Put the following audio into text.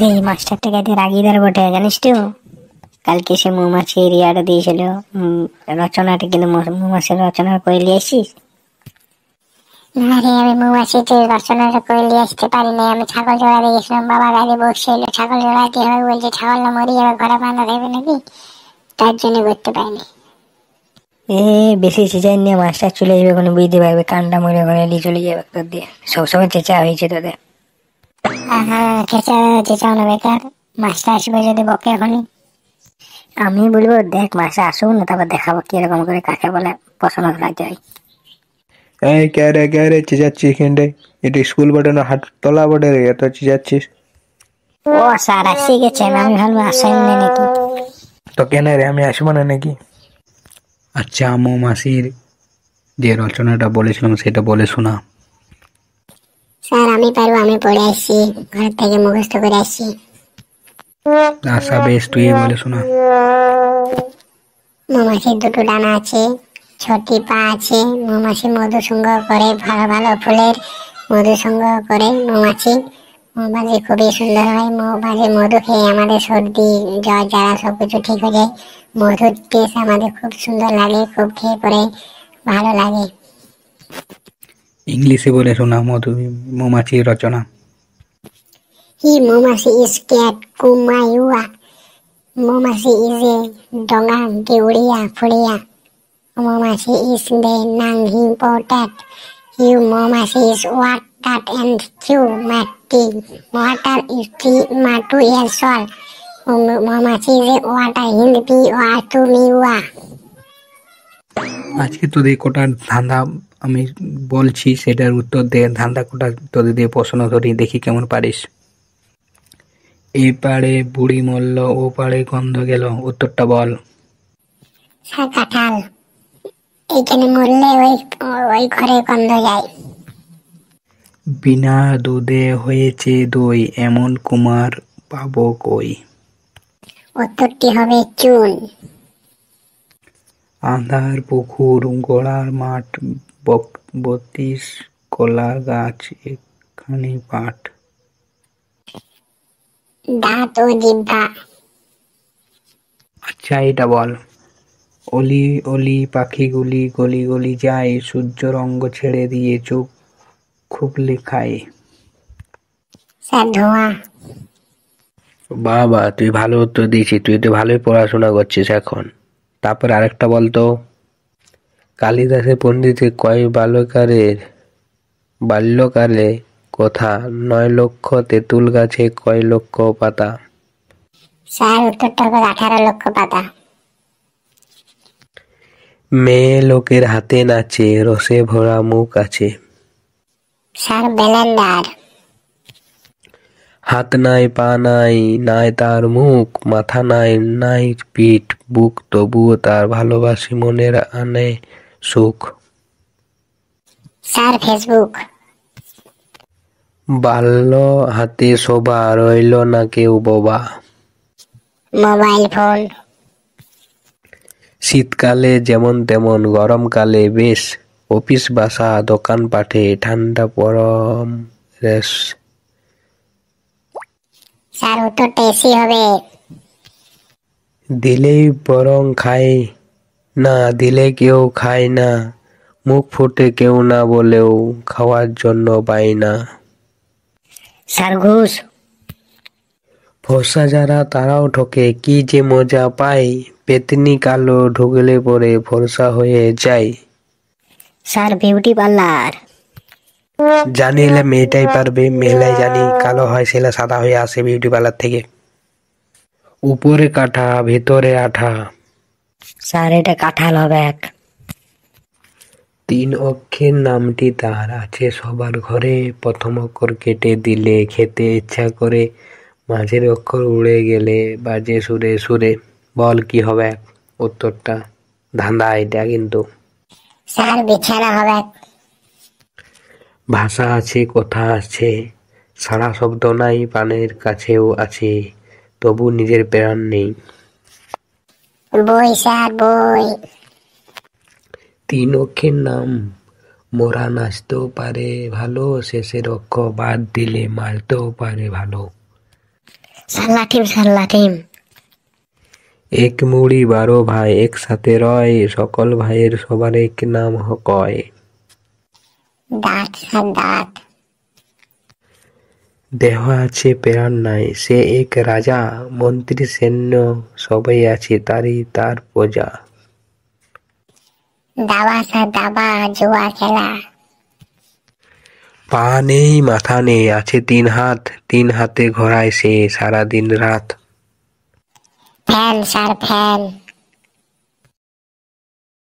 এই মাস্টারটাকে এত রাগিদার বটে জানিস তো। কালকে সে মৌমাছির ইয়াটা দিয়েছিল, রচনাটা, কিন্তু মৌমাছির রচনা করে নিয়ে আসছিস? না রে, আমি মৌমাছিতে রচনাটা করে নিয়ে আসতে পারিনি। আমি ছাগল জোড়াতে গেছিলাম, বাবা গাড়ি বসছিল, ছাগল জোড়াতে হবে বলছে, ছাগল না মরে যাবে, ঘরে বাঁধা থাকবে নাকি, তার জন্য করতে পারিনি। বেশি চেঁচাই নিয়ে মাস্টার চলে যাবে, কোনো বুঝতে পারবে, কানটা মরে ঘরে নিয়ে চলে যাবে তোর দিয়ে। সবসময় চেঁচা হয়েছে তোদের। হ্যাঁ, চেঁচাও না বেকার, মাস্টার আসবে যদি বকে এখনই। আমি বলবো দেখ মাস্টার আসুন না, তারপর দেখাবো কিরকম করে কাকে বলে পছন্দ করা যায়। এই কে রে চেঁচাচ্ছিস এখানটায়? এটা স্কুল বটে না হাট তলা বটে রে, এত চেঁচাচ্ছিস? ও স্যার আসে গেছেন, আমি ভাবলাম আসেন না নাকি। তো কেন রে, আমি আসবো না নাকি? আচ্ছা, মৌমাছির যে রচনাটা বলেছিলাম সেটা বলে শোনা। স্যার আমি পারবো, আমি পড়ে আসছি, ঘর থেকে মুখস্থ করে আসছি। আচ্ছা বেশ, তুই বলে শোনা। মৌমাছির দুটো ডানা আছে, ছটি পা আছে, মৌমাছি মধু সংগ্রহ করে, ভালো ভালো ফুলের মধু সংগ্রহ করে। মৌমাছি খুবই সুন্দর হয়। মৌমাছি মধু খেয়ে আমাদের সর্দি জ্বর জ্বালা সবকিছু ঠিক হয়ে যায়। মধুর টেস্ট আমাদের খুব সুন্দর লাগে, খুব খেয়ে পরে ভালো লাগে। ইংলিশে বলে শোনা মৌমাছির রচনা। হি মৌমাছি ইজ ক্যাট কুমায়ুয়া, মৌমাছি ইজ এ ডঙা দেউড়িয়া ফুড়িয়া, মৌমাছি is the non-important. You moumachi is water and you mati. Water is the matu year sol. Moumachi is water hind be or to me wa. আজকে তোদের কোটা ধান্দা আমি বলছি, সেটার উত্তর দে। ধান্দা কোটা তোদের দিয়ে প্রশ্ন ধরি, দেখি কেমন পারিস। এ পাড়ে বুড়ি মরল, ও পাড়ে গন্ধ গেল, উত্তরটা বল। স্যার কাঁঠাল, এইখানে মরলে ওই ঘরে গন্ধ যায়। বিনা দুধে হয়েছে দই, এমন কুমার পাবো কই? উত্তরটি হবে চুন। আঁধার পুকুর, গোড়ার মাঠ, বত্রিশ কলার গাছ, এখানে পাঠ। দাঁত ও জিহ্বা। আচ্ছা এটা বল। অলি অলি পাখিগুলি গলি গলি যায়, সূর্য রঙ্গ ছেড়ে দিয়ে চোখ খুবলে খায়। স্যার ধোঁয়া। বাবা, তুই ভালো উত্তর দিয়েছিস, তুই তো ভালোই পড়াশোনা করছিস এখন। তারপর আরেকটা বলতো। কালিদাসের পণ্ডিতের কয় বাল্যকালে কথা, 9 লক্ষ তেঁতুল গাছে কয় লক্ষ পাতা? স্যার উত্তরটা হবে 18 লক্ষ পাতা। মেয়ে লোকের হাতে নাচে, রসে ভরা মুখ আছে। স্যার ব্যালেন্ডার। হাত নাই পা নাই, নাই তার মুখ, মাথা নাই নাই পিঠ, বুক তবুও তার ভালোবাসি মনের আনে সুখ। Sir Facebook. বাল্য হাতে শোভা, রইল না কেউ বোবা। Mobile phone. শীতকালে যেমন তেমন, গরমকালে বেশ, অফিস বাসা দোকান পাঠে, ঠান্ডা পরম রেশ। স্যার উত্তরটা এসি হবে। দিলেই বরং খায় না, দিলে কেউ খায় না, মুখ ফুটে কেউ না বলেও খাওয়ার জন্য পাই না। স্যার ঘুষ। ফর্সা যারা তারাও ঠকে, কি যে মজা পায়, পেতনি কালো ঢুকলে পরে ফর্সা হয়ে যায়। Sir beauty parlour. জানিলে মেয়েটাই পারবে, মেয়েলাই জানি কালো হয় সেটা সাদা হয়ে আসে বিউটি পার্লার থেকে। উপরে কাঠা ভেতরে আঠা। স্যার এটা কাঁঠাল হবে। 3 অক্ষের নামটি তার আছে সবার ঘরে, প্রথম অক্ষর কেটে দিলে খেতে ইচ্ছা করে, মাঝের অক্ষর উড়ে গেলে বাজে সুরে সুরে। বল কি হবে উত্তরটা? ধান্দা এটা কিন্তু। স্যার বিছানা হবে। ভাষা আছে, কথা আছে, সারা শব্দ নাই, প্রাণের কাছেও আছে, তবু নিজের প্রাণ নেই। বই স্যার বই। 3 অক্ষের নাম, মোরা নাচতেও পারে ভালো, শেষের অক্ষর বাদ দিলে মারতেও পারে ভালো। সাল্লাঠিম সাল্লাঠিম। এক মুড়ি 12 ভাই একসাথে রয়, সকল ভাইয়ের সবার এক নাম কয়। দাঁত স্যার দাঁত। দেহ আছে প্রাণ নাই, সে এক রাজা, মন্ত্রী সৈন্য সবাই আছে তার প্রজা। দাবা স্যার দাবা, জুয়া খেলা। পা নেই মাথা নেই, আছে 3 হাত, 3 হাতে ঘোরায় সে সারা দিন রাত। Fan sir fan.